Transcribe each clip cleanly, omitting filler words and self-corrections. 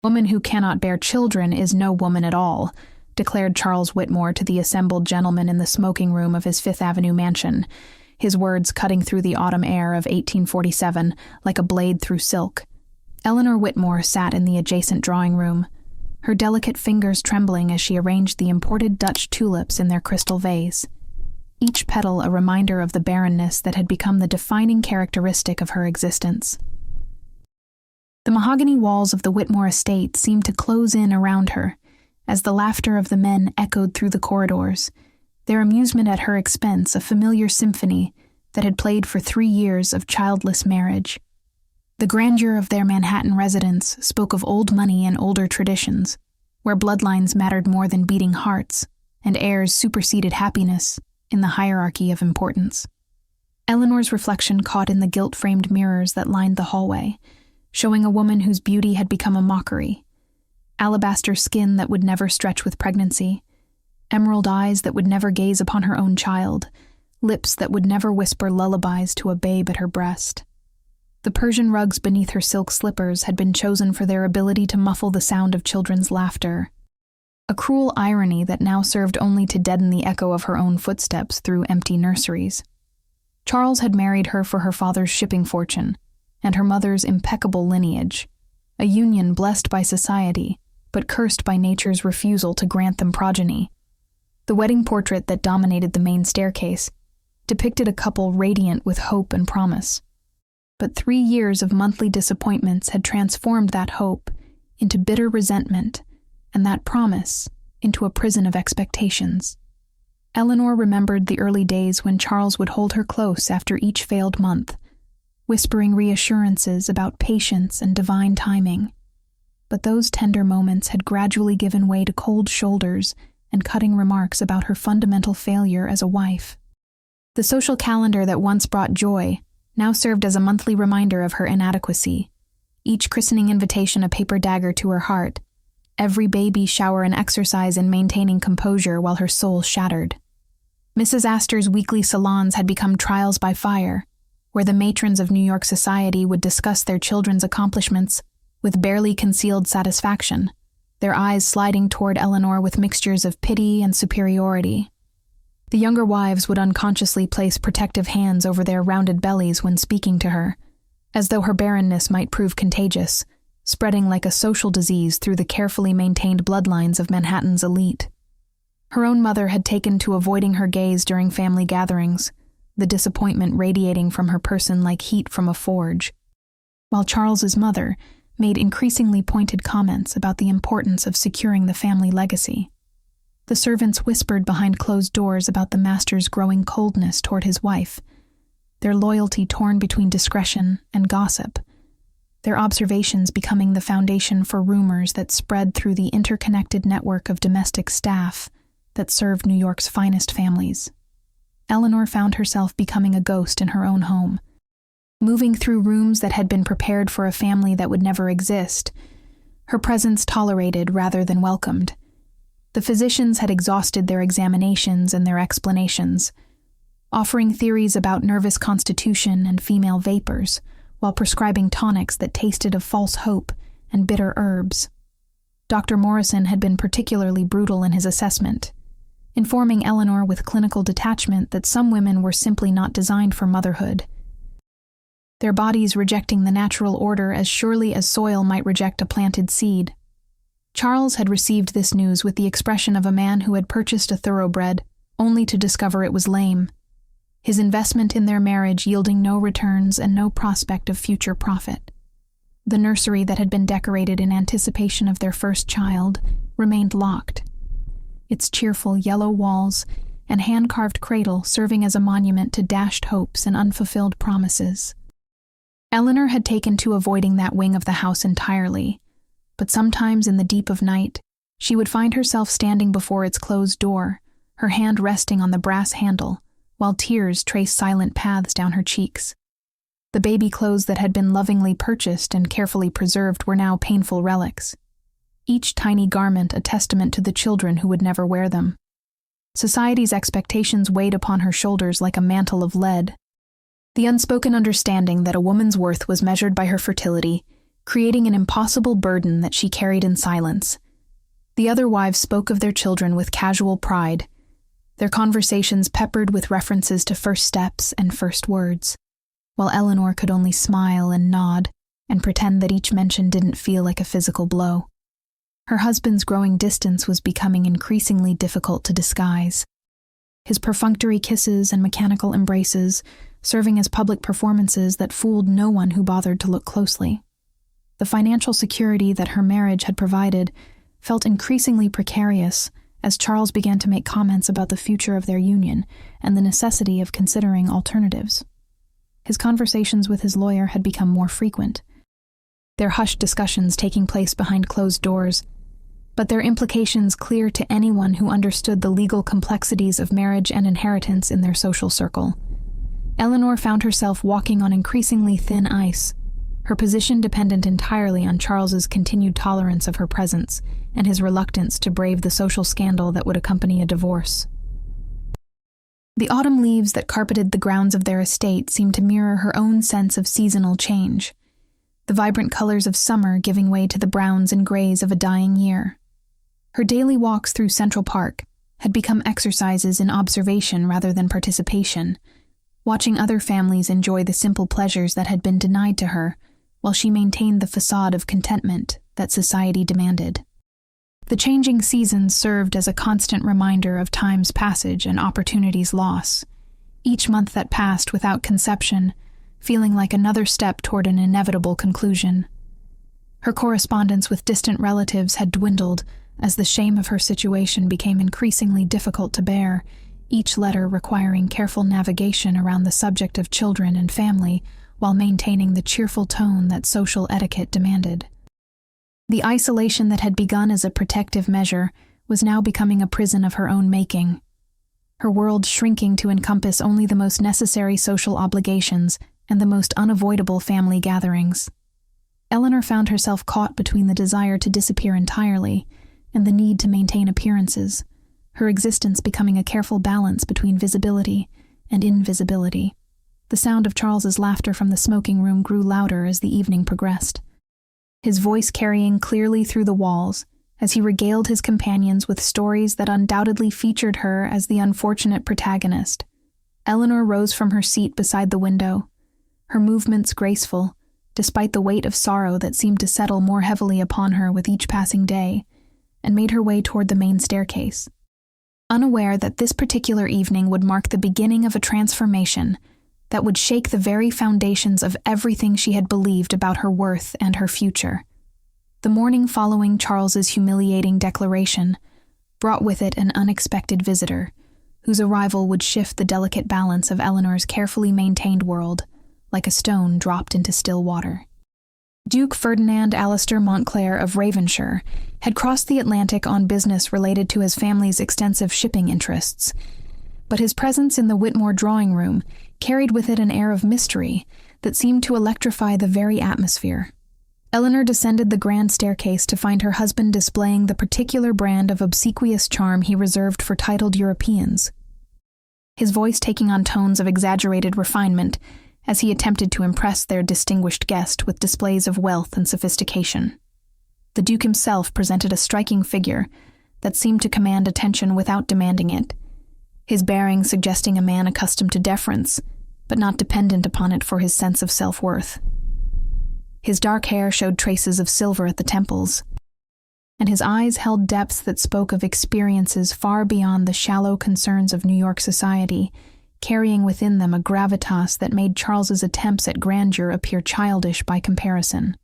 "Woman who cannot bear children is no woman at all," declared Charles Whitmore to the assembled gentlemen in the smoking room of his Fifth Avenue mansion, his words cutting through the autumn air of 1847 like a blade through silk. Eleanor Whitmore sat in the adjacent drawing room, her delicate fingers trembling as she arranged the imported Dutch tulips in their crystal vase, each petal a reminder of the barrenness that had become the defining characteristic of her existence. The mahogany walls of the Whitmore estate seemed to close in around her, as the laughter of the men echoed through the corridors, their amusement at her expense a familiar symphony that had played for 3 years of childless marriage. The grandeur of their Manhattan residence spoke of old money and older traditions, where bloodlines mattered more than beating hearts, and heirs superseded happiness in the hierarchy of importance. Eleanor's reflection caught in the gilt-framed mirrors that lined the hallway, showing a woman whose beauty had become a mockery. Alabaster skin that would never stretch with pregnancy, emerald eyes that would never gaze upon her own child, lips that would never whisper lullabies to a babe at her breast. The Persian rugs beneath her silk slippers had been chosen for their ability to muffle the sound of children's laughter, a cruel irony that now served only to deaden the echo of her own footsteps through empty nurseries. Charles had married her for her father's shipping fortune and her mother's impeccable lineage, a union blessed by society, but cursed by nature's refusal to grant them progeny. The wedding portrait that dominated the main staircase depicted a couple radiant with hope and promise. But 3 years of monthly disappointments had transformed that hope into bitter resentment, and that promise into a prison of expectations. Eleanor remembered the early days when Charles would hold her close after each failed month, whispering reassurances about patience and divine timing. But those tender moments had gradually given way to cold shoulders and cutting remarks about her fundamental failure as a wife. The social calendar that once brought joy now served as a monthly reminder of her inadequacy, each christening invitation a paper dagger to her heart, every baby shower an exercise in maintaining composure while her soul shattered. Mrs. Astor's weekly salons had become trials by fire, where the matrons of New York society would discuss their children's accomplishments with barely concealed satisfaction, their eyes sliding toward Eleanor with mixtures of pity and superiority. The younger wives would unconsciously place protective hands over their rounded bellies when speaking to her, as though her barrenness might prove contagious, spreading like a social disease through the carefully maintained bloodlines of Manhattan's elite. Her own mother had taken to avoiding her gaze during family gatherings, the disappointment radiating from her person like heat from a forge, while Charles's mother made increasingly pointed comments about the importance of securing the family legacy. The servants whispered behind closed doors about the master's growing coldness toward his wife, their loyalty torn between discretion and gossip, their observations becoming the foundation for rumors that spread through the interconnected network of domestic staff that served New York's finest families. Eleanor found herself becoming a ghost in her own home, moving through rooms that had been prepared for a family that would never exist, her presence tolerated rather than welcomed. The physicians had exhausted their examinations and their explanations, offering theories about nervous constitution and female vapors, while prescribing tonics that tasted of false hope and bitter herbs. Dr. Morrison had been particularly brutal in his assessment, informing Eleanor with clinical detachment that some women were simply not designed for motherhood, their bodies rejecting the natural order as surely as soil might reject a planted seed. Charles had received this news with the expression of a man who had purchased a thoroughbred, only to discover it was lame, his investment in their marriage yielding no returns and no prospect of future profit. The nursery that had been decorated in anticipation of their first child remained locked, its cheerful yellow walls and hand-carved cradle serving as a monument to dashed hopes and unfulfilled promises. Eleanor had taken to avoiding that wing of the house entirely, but sometimes in the deep of night, she would find herself standing before its closed door, her hand resting on the brass handle, while tears traced silent paths down her cheeks. The baby clothes that had been lovingly purchased and carefully preserved were now painful relics, each tiny garment a testament to the children who would never wear them. Society's expectations weighed upon her shoulders like a mantle of lead. The unspoken understanding that a woman's worth was measured by her fertility creating an impossible burden that she carried in silence. The other wives spoke of their children with casual pride, their conversations peppered with references to first steps and first words, while Eleanor could only smile and nod and pretend that each mention didn't feel like a physical blow. Her husband's growing distance was becoming increasingly difficult to disguise. His perfunctory kisses and mechanical embraces serving as public performances that fooled no one who bothered to look closely. The financial security that her marriage had provided felt increasingly precarious as Charles began to make comments about the future of their union and the necessity of considering alternatives. His conversations with his lawyer had become more frequent, their hushed discussions taking place behind closed doors, but their implications clear to anyone who understood the legal complexities of marriage and inheritance in their social circle. Eleanor found herself walking on increasingly thin ice, her position dependent entirely on Charles's continued tolerance of her presence and his reluctance to brave the social scandal that would accompany a divorce. The autumn leaves that carpeted the grounds of their estate seemed to mirror her own sense of seasonal change, the vibrant colors of summer giving way to the browns and grays of a dying year. Her daily walks through Central Park had become exercises in observation rather than participation, watching other families enjoy the simple pleasures that had been denied to her, while she maintained the facade of contentment that society demanded. The changing seasons served as a constant reminder of time's passage and opportunity's loss, each month that passed without conception, feeling like another step toward an inevitable conclusion. Her correspondence with distant relatives had dwindled as the shame of her situation became increasingly difficult to bear, each letter requiring careful navigation around the subject of children and family while maintaining the cheerful tone that social etiquette demanded. The isolation that had begun as a protective measure was now becoming a prison of her own making, her world shrinking to encompass only the most necessary social obligations and the most unavoidable family gatherings. Eleanor found herself caught between the desire to disappear entirely and the need to maintain appearances, her existence becoming a careful balance between visibility and invisibility. The sound of Charles's laughter from the smoking room grew louder as the evening progressed, his voice carrying clearly through the walls as he regaled his companions with stories that undoubtedly featured her as the unfortunate protagonist. Eleanor rose from her seat beside the window, her movements graceful, despite the weight of sorrow that seemed to settle more heavily upon her with each passing day, and made her way toward the main staircase. Unaware that this particular evening would mark the beginning of a transformation that would shake the very foundations of everything she had believed about her worth and her future. The morning following Charles's humiliating declaration brought with it an unexpected visitor, whose arrival would shift the delicate balance of Eleanor's carefully maintained world, like a stone dropped into still water. Duke Ferdinand Alistair Montclair of Ravenshire had crossed the Atlantic on business related to his family's extensive shipping interests, but his presence in the Whitmore drawing room carried with it an air of mystery that seemed to electrify the very atmosphere. Eleanor descended the grand staircase to find her husband displaying the particular brand of obsequious charm he reserved for titled Europeans, his voice taking on tones of exaggerated refinement as he attempted to impress their distinguished guest with displays of wealth and sophistication. The Duke himself presented a striking figure that seemed to command attention without demanding it, his bearing suggesting a man accustomed to deference, but not dependent upon it for his sense of self-worth. His dark hair showed traces of silver at the temples, and his eyes held depths that spoke of experiences far beyond the shallow concerns of New York society, carrying within them a gravitas that made Charles's attempts at grandeur appear childish by comparison.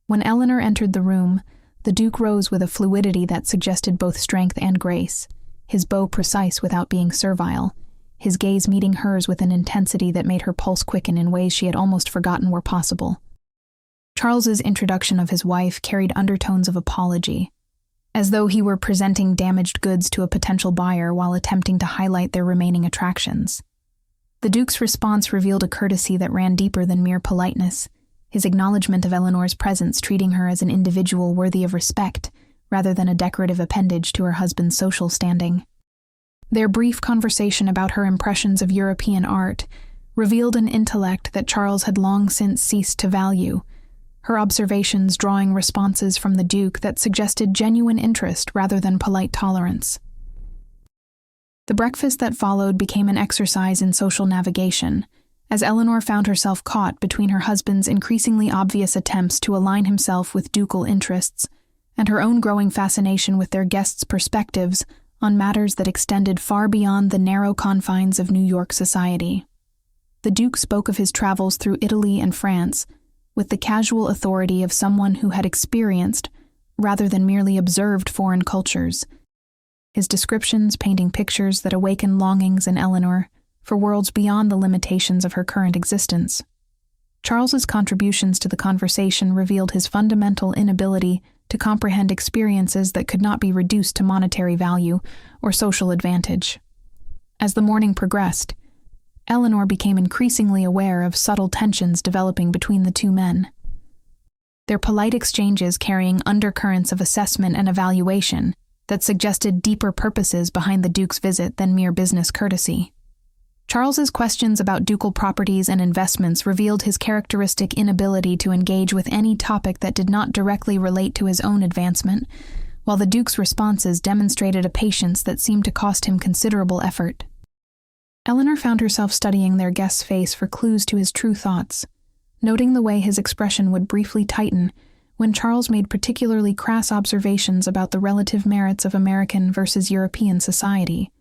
When Eleanor entered the room, the Duke rose with a fluidity that suggested both strength and grace, his bow precise without being servile, his gaze meeting hers with an intensity that made her pulse quicken in ways she had almost forgotten were possible. Charles's introduction of his wife carried undertones of apology, as though he were presenting damaged goods to a potential buyer while attempting to highlight their remaining attractions. The Duke's response revealed a courtesy that ran deeper than mere politeness, his acknowledgement of Eleanor's presence treating her as an individual worthy of respect, rather than a decorative appendage to her husband's social standing. Their brief conversation about her impressions of European art revealed an intellect that Charles had long since ceased to value, her observations drawing responses from the Duke that suggested genuine interest rather than polite tolerance. The breakfast that followed became an exercise in social navigation, as Eleanor found herself caught between her husband's increasingly obvious attempts to align himself with ducal interests and her own growing fascination with their guests' perspectives on matters that extended far beyond the narrow confines of New York society. The Duke spoke of his travels through Italy and France with the casual authority of someone who had experienced, rather than merely observed, foreign cultures, his descriptions painting pictures that awakened longings in Eleanor for worlds beyond the limitations of her current existence. Charles's contributions to the conversation revealed his fundamental inability to comprehend experiences that could not be reduced to monetary value or social advantage. As the morning progressed, Eleanor became increasingly aware of subtle tensions developing between the two men, their polite exchanges carrying undercurrents of assessment and evaluation that suggested deeper purposes behind the Duke's visit than mere business courtesy. Charles's questions about ducal properties and investments revealed his characteristic inability to engage with any topic that did not directly relate to his own advancement, while the Duke's responses demonstrated a patience that seemed to cost him considerable effort. Eleanor found herself studying their guest's face for clues to his true thoughts, noting the way his expression would briefly tighten when Charles made particularly crass observations about the relative merits of American versus European society.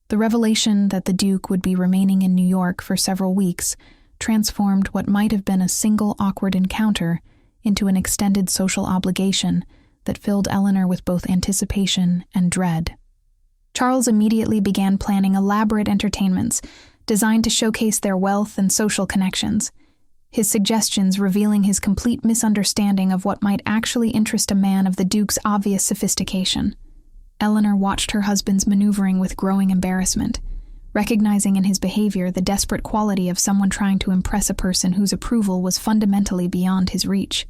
The revelation that the Duke would be remaining in New York for several weeks transformed what might have been a single awkward encounter into an extended social obligation that filled Eleanor with both anticipation and dread. Charles immediately began planning elaborate entertainments designed to showcase their wealth and social connections, his suggestions revealing his complete misunderstanding of what might actually interest a man of the Duke's obvious sophistication. Eleanor watched her husband's maneuvering with growing embarrassment, recognizing in his behavior the desperate quality of someone trying to impress a person whose approval was fundamentally beyond his reach.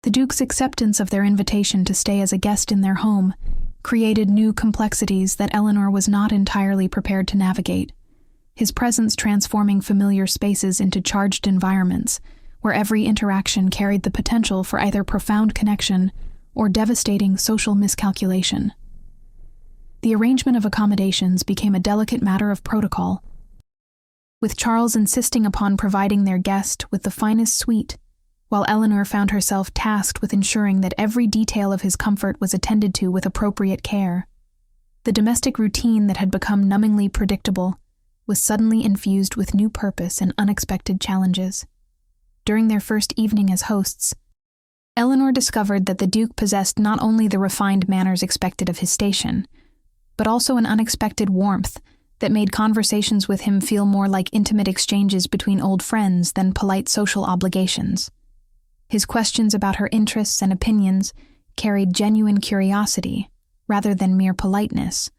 The Duke's acceptance of their invitation to stay as a guest in their home created new complexities that Eleanor was not entirely prepared to navigate, his presence transforming familiar spaces into charged environments, where every interaction carried the potential for either profound connection or devastating social miscalculation. The arrangement of accommodations became a delicate matter of protocol, with Charles insisting upon providing their guest with the finest suite, while Eleanor found herself tasked with ensuring that every detail of his comfort was attended to with appropriate care. The domestic routine that had become numbingly predictable was suddenly infused with new purpose and unexpected challenges. During their first evening as hosts, Eleanor discovered that the Duke possessed not only the refined manners expected of his station, but also an unexpected warmth that made conversations with him feel more like intimate exchanges between old friends than polite social obligations. His questions about her interests and opinions carried genuine curiosity rather than mere politeness,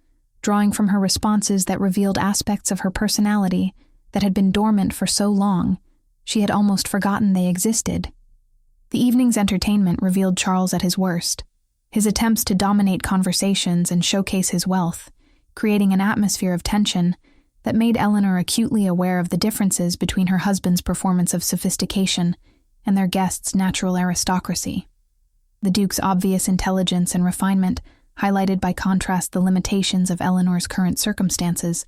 drawing from her responses that revealed aspects of her personality that had been dormant for so long she had almost forgotten they existed. The evening's entertainment revealed Charles at his worst, his attempts to dominate conversations and showcase his wealth, creating an atmosphere of tension that made Eleanor acutely aware of the differences between her husband's performance of sophistication and their guest's natural aristocracy. The Duke's obvious intelligence and refinement highlighted by contrast the limitations of Eleanor's current circumstances,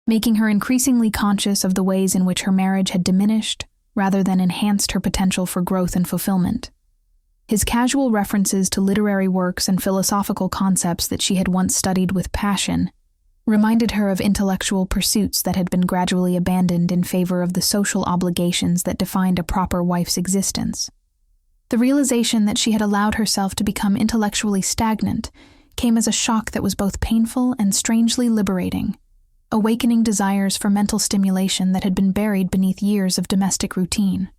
making her increasingly conscious of the ways in which her marriage had diminished rather than enhanced her potential for growth and fulfillment. His casual references to literary works and philosophical concepts that she had once studied with passion reminded her of intellectual pursuits that had been gradually abandoned in favor of the social obligations that defined a proper wife's existence. The realization that she had allowed herself to become intellectually stagnant came as a shock that was both painful and strangely liberating, awakening desires for mental stimulation that had been buried beneath years of domestic routine.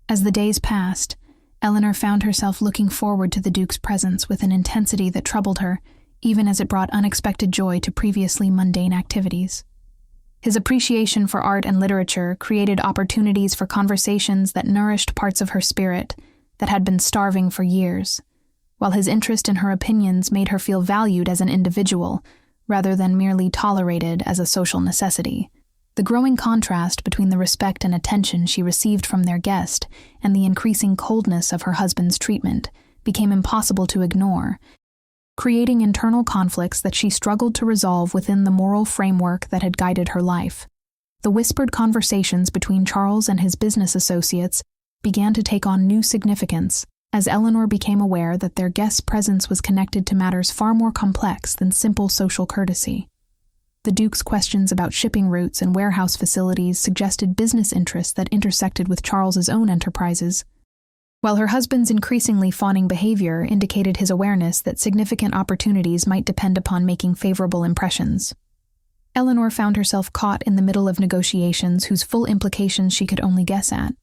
As the days passed, Eleanor found herself looking forward to the Duke's presence with an intensity that troubled her, even as it brought unexpected joy to previously mundane activities. His appreciation for art and literature created opportunities for conversations that nourished parts of her spirit that had been starving for years, while his interest in her opinions made her feel valued as an individual, rather than merely tolerated as a social necessity. The growing contrast between the respect and attention she received from their guest and the increasing coldness of her husband's treatment became impossible to ignore, creating internal conflicts that she struggled to resolve within the moral framework that had guided her life. The whispered conversations between Charles and his business associates began to take on new significance as Eleanor became aware that their guest's presence was connected to matters far more complex than simple social courtesy. The Duke's questions about shipping routes and warehouse facilities suggested business interests that intersected with Charles's own enterprises, while her husband's increasingly fawning behavior indicated his awareness that significant opportunities might depend upon making favorable impressions. Eleanor found herself caught in the middle of negotiations whose full implications she could only guess at.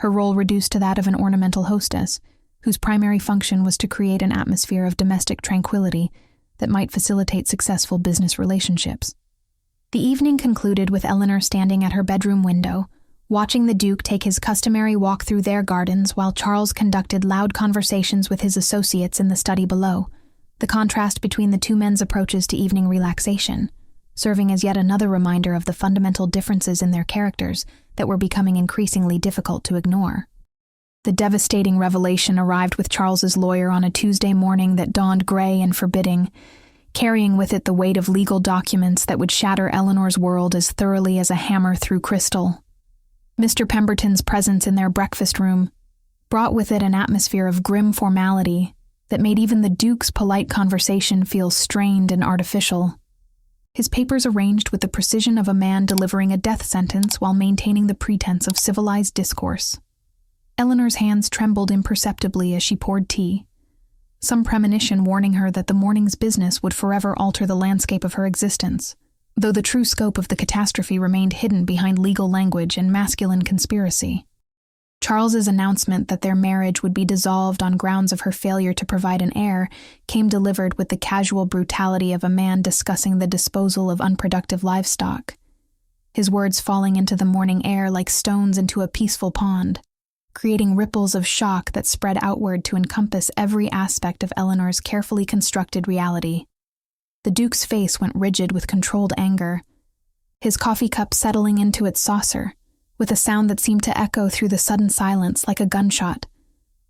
Her role reduced to that of an ornamental hostess, whose primary function was to create an atmosphere of domestic tranquility that might facilitate successful business relationships. The evening concluded with Eleanor standing at her bedroom window, watching the Duke take his customary walk through their gardens while Charles conducted loud conversations with his associates in the study below, the contrast between the two men's approaches to evening relaxation, serving as yet another reminder of the fundamental differences in their characters that were becoming increasingly difficult to ignore. The devastating revelation arrived with Charles's lawyer on a Tuesday morning that dawned gray and forbidding, carrying with it the weight of legal documents that would shatter Eleanor's world as thoroughly as a hammer through crystal. Mr. Pemberton's presence in their breakfast room brought with it an atmosphere of grim formality that made even the Duke's polite conversation feel strained and artificial. His papers arranged with the precision of a man delivering a death sentence while maintaining the pretense of civilized discourse. Eleanor's hands trembled imperceptibly as she poured tea, some premonition warning her that the morning's business would forever alter the landscape of her existence, though the true scope of the catastrophe remained hidden behind legal language and masculine conspiracy. Charles's announcement that their marriage would be dissolved on grounds of her failure to provide an heir came delivered with the casual brutality of a man discussing the disposal of unproductive livestock, his words falling into the morning air like stones into a peaceful pond, creating ripples of shock that spread outward to encompass every aspect of Eleanor's carefully constructed reality. The Duke's face went rigid with controlled anger, his coffee cup settling into its saucer, with a sound that seemed to echo through the sudden silence like a gunshot,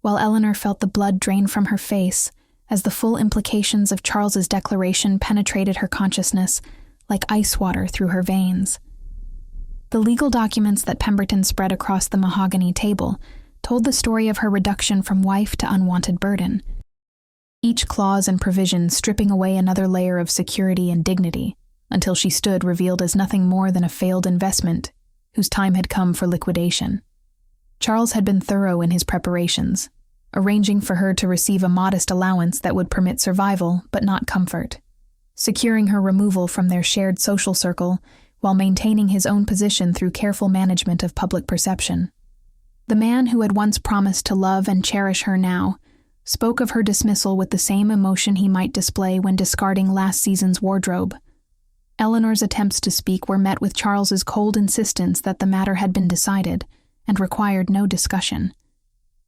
while Eleanor felt the blood drain from her face as the full implications of Charles's declaration penetrated her consciousness like ice water through her veins. The legal documents that Pemberton spread across the mahogany table told the story of her reduction from wife to unwanted burden, each clause and provision stripping away another layer of security and dignity, until she stood revealed as nothing more than a failed investment whose time had come for liquidation. Charles had been thorough in his preparations, arranging for her to receive a modest allowance that would permit survival but not comfort, securing her removal from their shared social circle while maintaining his own position through careful management of public perception. The man who had once promised to love and cherish her now spoke of her dismissal with the same emotion he might display when discarding last season's wardrobe. Eleanor's attempts to speak were met with Charles's cold insistence that the matter had been decided and required no discussion,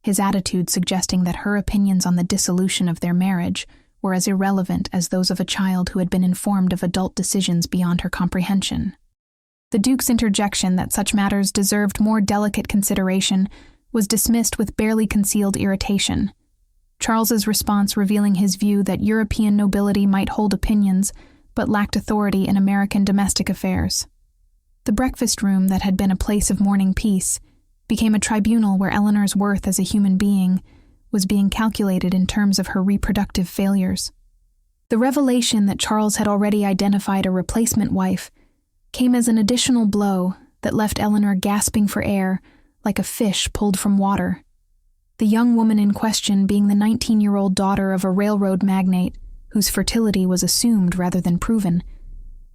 his attitude suggesting that her opinions on the dissolution of their marriage were as irrelevant as those of a child who had been informed of adult decisions beyond her comprehension. The Duke's interjection that such matters deserved more delicate consideration was dismissed with barely concealed irritation, Charles's response revealing his view that European nobility might hold opinions but lacked authority in American domestic affairs. The breakfast room that had been a place of morning peace became a tribunal where Eleanor's worth as a human being was being calculated in terms of her reproductive failures. The revelation that Charles had already identified a replacement wife came as an additional blow that left Eleanor gasping for air like a fish pulled from water. The young woman in question being the 19-year-old daughter of a railroad magnate whose fertility was assumed rather than proven,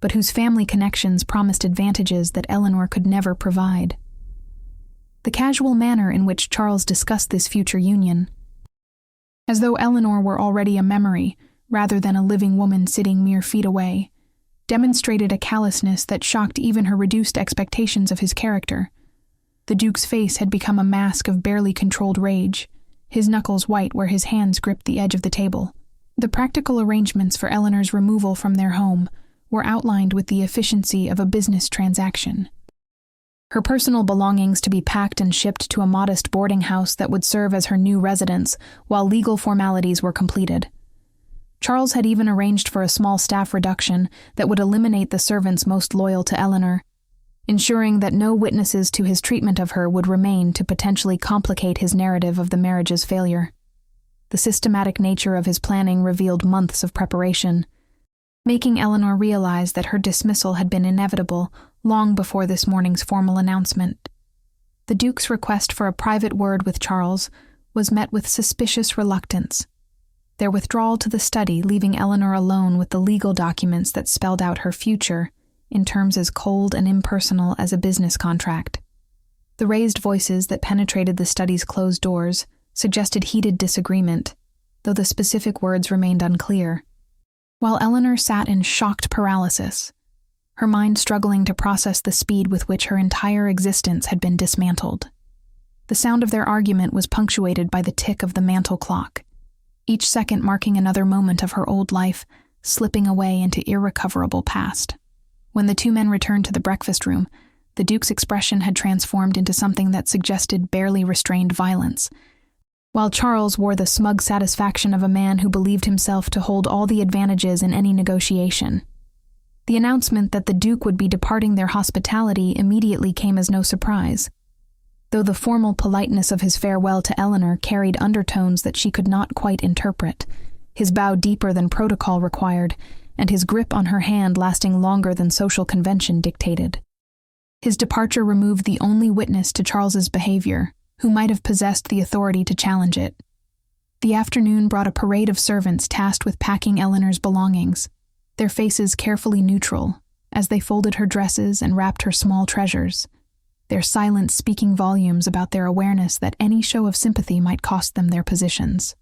but whose family connections promised advantages that Eleanor could never provide. The casual manner in which Charles discussed this future union, as though Eleanor were already a memory rather than a living woman sitting mere feet away, demonstrated a callousness that shocked even her reduced expectations of his character. The Duke's face had become a mask of barely controlled rage, his knuckles white where his hands gripped the edge of the table. The practical arrangements for Eleanor's removal from their home were outlined with the efficiency of a business transaction. Her personal belongings to be packed and shipped to a modest boarding house that would serve as her new residence while legal formalities were completed. Charles had even arranged for a small staff reduction that would eliminate the servants most loyal to Eleanor, ensuring that no witnesses to his treatment of her would remain to potentially complicate his narrative of the marriage's failure. The systematic nature of his planning revealed months of preparation, making Eleanor realize that her dismissal had been inevitable long before this morning's formal announcement. The Duke's request for a private word with Charles was met with suspicious reluctance, their withdrawal to the study leaving Eleanor alone with the legal documents that spelled out her future in terms as cold and impersonal as a business contract. The raised voices that penetrated the study's closed doors suggested heated disagreement, though the specific words remained unclear. While Eleanor sat in shocked paralysis, her mind struggling to process the speed with which her entire existence had been dismantled. The sound of their argument was punctuated by the tick of the mantel clock, each second marking another moment of her old life slipping away into irrecoverable past. When the two men returned to the breakfast room, the Duke's expression had transformed into something that suggested barely restrained violence, while Charles wore the smug satisfaction of a man who believed himself to hold all the advantages in any negotiation. The announcement that the Duke would be departing their hospitality immediately came as no surprise, though the formal politeness of his farewell to Eleanor carried undertones that she could not quite interpret, his bow deeper than protocol required, and his grip on her hand lasting longer than social convention dictated. His departure removed the only witness to Charles's behavior, who might have possessed the authority to challenge it. The afternoon brought a parade of servants tasked with packing Eleanor's belongings, their faces carefully neutral, as they folded her dresses and wrapped her small treasures, their silence speaking volumes about their awareness that any show of sympathy might cost them their positions.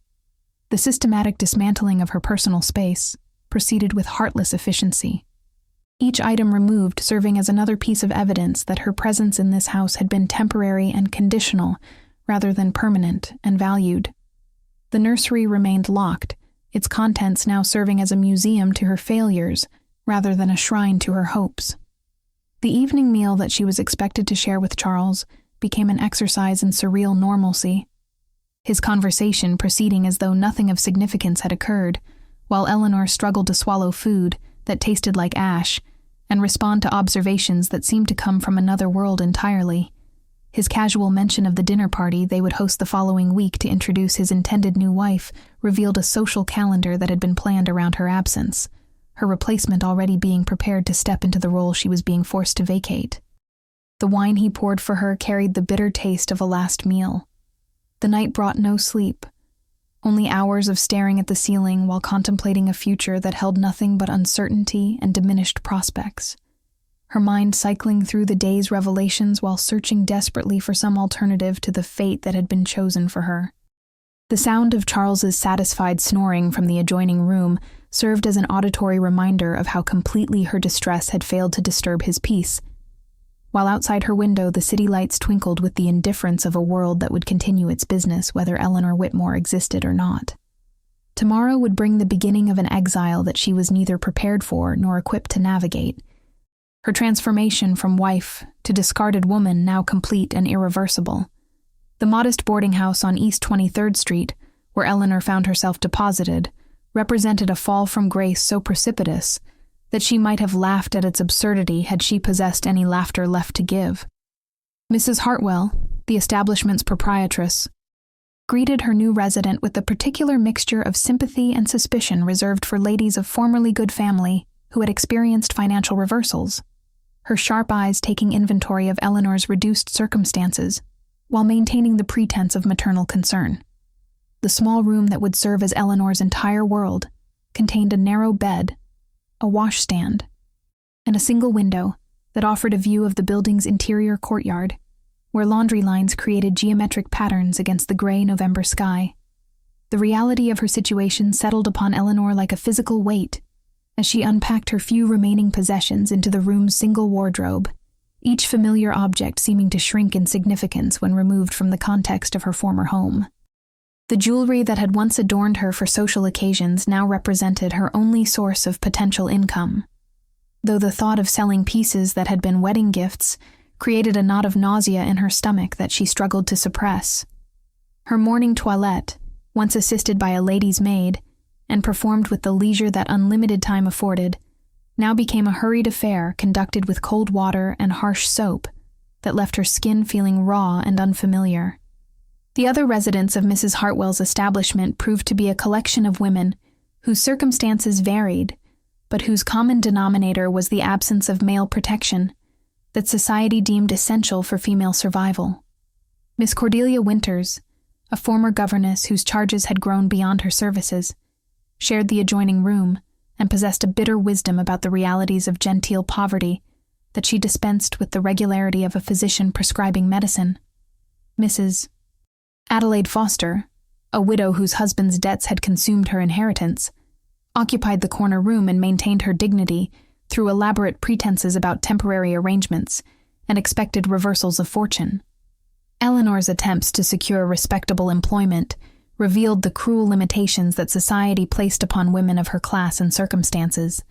The systematic dismantling of her personal space proceeded with heartless efficiency, each item removed serving as another piece of evidence that her presence in this house had been temporary and conditional rather than permanent and valued. The nursery remained locked, its contents now serving as a museum to her failures rather than a shrine to her hopes. The evening meal that she was expected to share with Charles became an exercise in surreal normalcy, his conversation proceeding as though nothing of significance had occurred, while Eleanor struggled to swallow food that tasted like ash and respond to observations that seemed to come from another world entirely. His casual mention of the dinner party they would host the following week to introduce his intended new wife revealed a social calendar that had been planned around her absence, her replacement already being prepared to step into the role she was being forced to vacate. The wine he poured for her carried the bitter taste of a last meal. The night brought no sleep, only hours of staring at the ceiling while contemplating a future that held nothing but uncertainty and diminished prospects, her mind cycling through the day's revelations while searching desperately for some alternative to the fate that had been chosen for her. The sound of Charles's satisfied snoring from the adjoining room served as an auditory reminder of how completely her distress had failed to disturb his peace, while outside her window the city lights twinkled with the indifference of a world that would continue its business whether Eleanor Whitmore existed or not. Tomorrow would bring the beginning of an exile that she was neither prepared for nor equipped to navigate, her transformation from wife to discarded woman now complete and irreversible. The modest boarding house on East 23rd Street, where Eleanor found herself deposited, represented a fall from grace so precipitous that she might have laughed at its absurdity had she possessed any laughter left to give. Mrs. Hartwell, the establishment's proprietress, greeted her new resident with the particular mixture of sympathy and suspicion reserved for ladies of formerly good family who had experienced financial reversals, her sharp eyes taking inventory of Eleanor's reduced circumstances while maintaining the pretense of maternal concern. The small room that would serve as Eleanor's entire world contained a narrow bed, a washstand, and a single window that offered a view of the building's interior courtyard, where laundry lines created geometric patterns against the gray November sky. The reality of her situation settled upon Eleanor like a physical weight as she unpacked her few remaining possessions into the room's single wardrobe, each familiar object seeming to shrink in significance when removed from the context of her former home. The jewelry that had once adorned her for social occasions now represented her only source of potential income. though the thought of selling pieces that had been wedding gifts created a knot of nausea in her stomach that she struggled to suppress. Her morning toilette, once assisted by a lady's maid, and performed with the leisure that unlimited time afforded, now became a hurried affair conducted with cold water and harsh soap that left her skin feeling raw and unfamiliar. The other residents of Mrs. Hartwell's establishment proved to be a collection of women whose circumstances varied, but whose common denominator was the absence of male protection that society deemed essential for female survival. Miss Cordelia Winters, a former governess whose charges had grown beyond her services, shared the adjoining room and possessed a bitter wisdom about the realities of genteel poverty that she dispensed with the regularity of a physician prescribing medicine. Mrs. Adelaide Foster, a widow whose husband's debts had consumed her inheritance, occupied the corner room and maintained her dignity through elaborate pretenses about temporary arrangements and expected reversals of fortune. Eleanor's attempts to secure respectable employment revealed the cruel limitations that society placed upon women of her class and circumstances,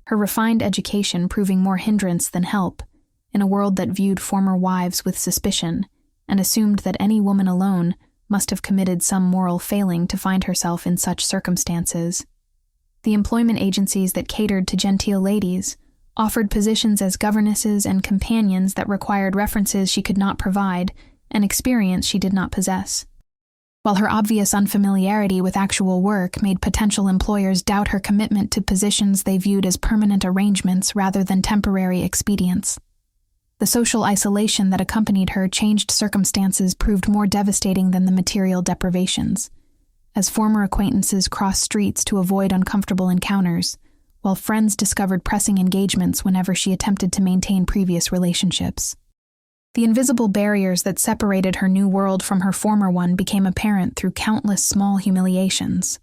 her refined education proving more hindrance than help in a world that viewed former wives with suspicion and assumed that any woman alone must have committed some moral failing to find herself in such circumstances. The employment agencies that catered to genteel ladies offered positions as governesses and companions that required references she could not provide and experience she did not possess. While her obvious unfamiliarity with actual work made potential employers doubt her commitment to positions they viewed as permanent arrangements rather than temporary expedients. The social isolation that accompanied her changed circumstances proved more devastating than the material deprivations, as former acquaintances crossed streets to avoid uncomfortable encounters, while friends discovered pressing engagements whenever she attempted to maintain previous relationships. The invisible barriers that separated her new world from her former one became apparent through countless small humiliations.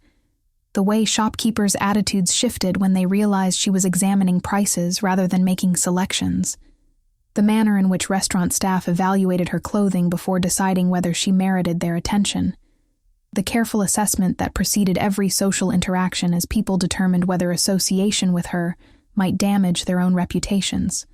The way shopkeepers' attitudes shifted when they realized she was examining prices rather than making selections. The manner in which restaurant staff evaluated her clothing before deciding whether she merited their attention. The careful assessment that preceded every social interaction as people determined whether association with her might damage their own reputations.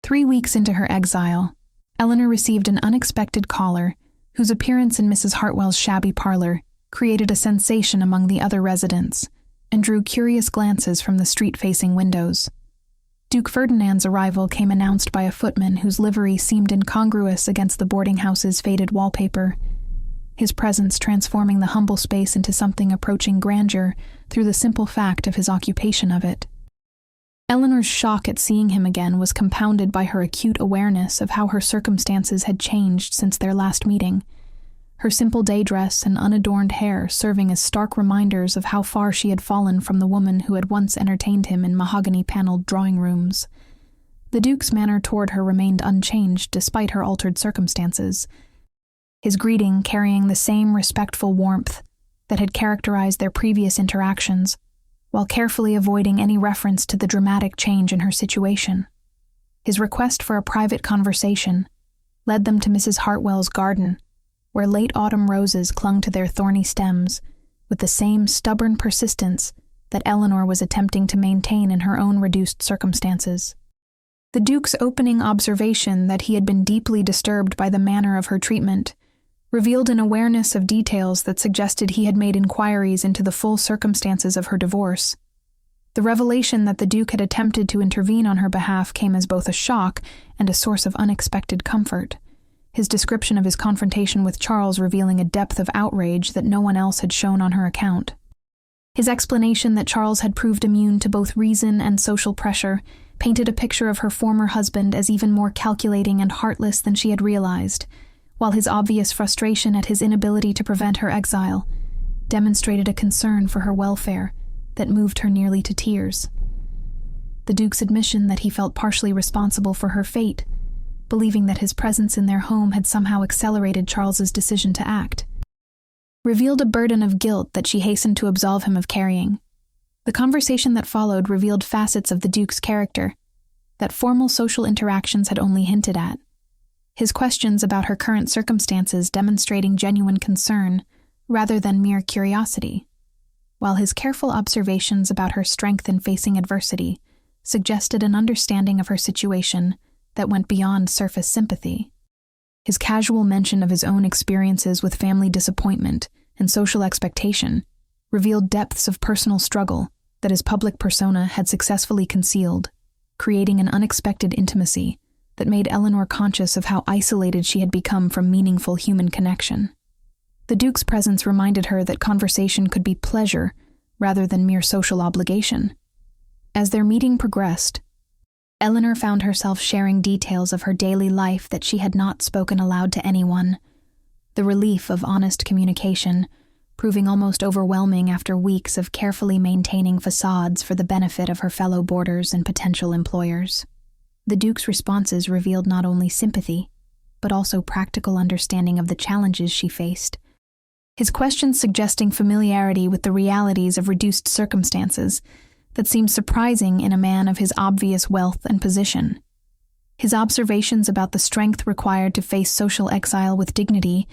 3 weeks into her exile, Eleanor received an unexpected caller whose appearance in Mrs. Hartwell's shabby parlor created a sensation among the other residents and drew curious glances from the street-facing windows. Duke Ferdinand's arrival came announced by a footman whose livery seemed incongruous against the boarding house's faded wallpaper, his presence transforming the humble space into something approaching grandeur through the simple fact of his occupation of it. Eleanor's shock at seeing him again was compounded by her acute awareness of how her circumstances had changed since their last meeting, her simple day dress and unadorned hair serving as stark reminders of how far she had fallen from the woman who had once entertained him in mahogany-paneled drawing rooms. The Duke's manner toward her remained unchanged despite her altered circumstances, his greeting carrying the same respectful warmth that had characterized their previous interactions, while carefully avoiding any reference to the dramatic change in her situation. His request for a private conversation led them to Mrs. Hartwell's garden, where late autumn roses clung to their thorny stems with the same stubborn persistence that Eleanor was attempting to maintain in her own reduced circumstances. The Duke's opening observation that he had been deeply disturbed by the manner of her treatment revealed an awareness of details that suggested he had made inquiries into the full circumstances of her divorce. The revelation that the Duke had attempted to intervene on her behalf came as both a shock and a source of unexpected comfort, his description of his confrontation with Charles revealing a depth of outrage that no one else had shown on her account. His explanation that Charles had proved immune to both reason and social pressure painted a picture of her former husband as even more calculating and heartless than she had realized, while his obvious frustration at his inability to prevent her exile demonstrated a concern for her welfare that moved her nearly to tears. The Duke's admission that he felt partially responsible for her fate, believing that his presence in their home had somehow accelerated Charles's decision to act, revealed a burden of guilt that she hastened to absolve him of carrying. The conversation that followed revealed facets of the Duke's character that formal social interactions had only hinted at, his questions about her current circumstances demonstrating genuine concern rather than mere curiosity, while his careful observations about her strength in facing adversity suggested an understanding of her situation that went beyond surface sympathy. His casual mention of his own experiences with family disappointment and social expectation revealed depths of personal struggle that his public persona had successfully concealed, creating an unexpected intimacy that made Eleanor conscious of how isolated she had become from meaningful human connection. The Duke's presence reminded her that conversation could be pleasure rather than mere social obligation. As their meeting progressed, Eleanor found herself sharing details of her daily life that she had not spoken aloud to anyone, the relief of honest communication proving almost overwhelming after weeks of carefully maintaining facades for the benefit of her fellow boarders and potential employers. The Duke's responses revealed not only sympathy, but also practical understanding of the challenges she faced, his questions suggesting familiarity with the realities of reduced circumstances that seemed surprising in a man of his obvious wealth and position. His observations about the strength required to face social exile with dignity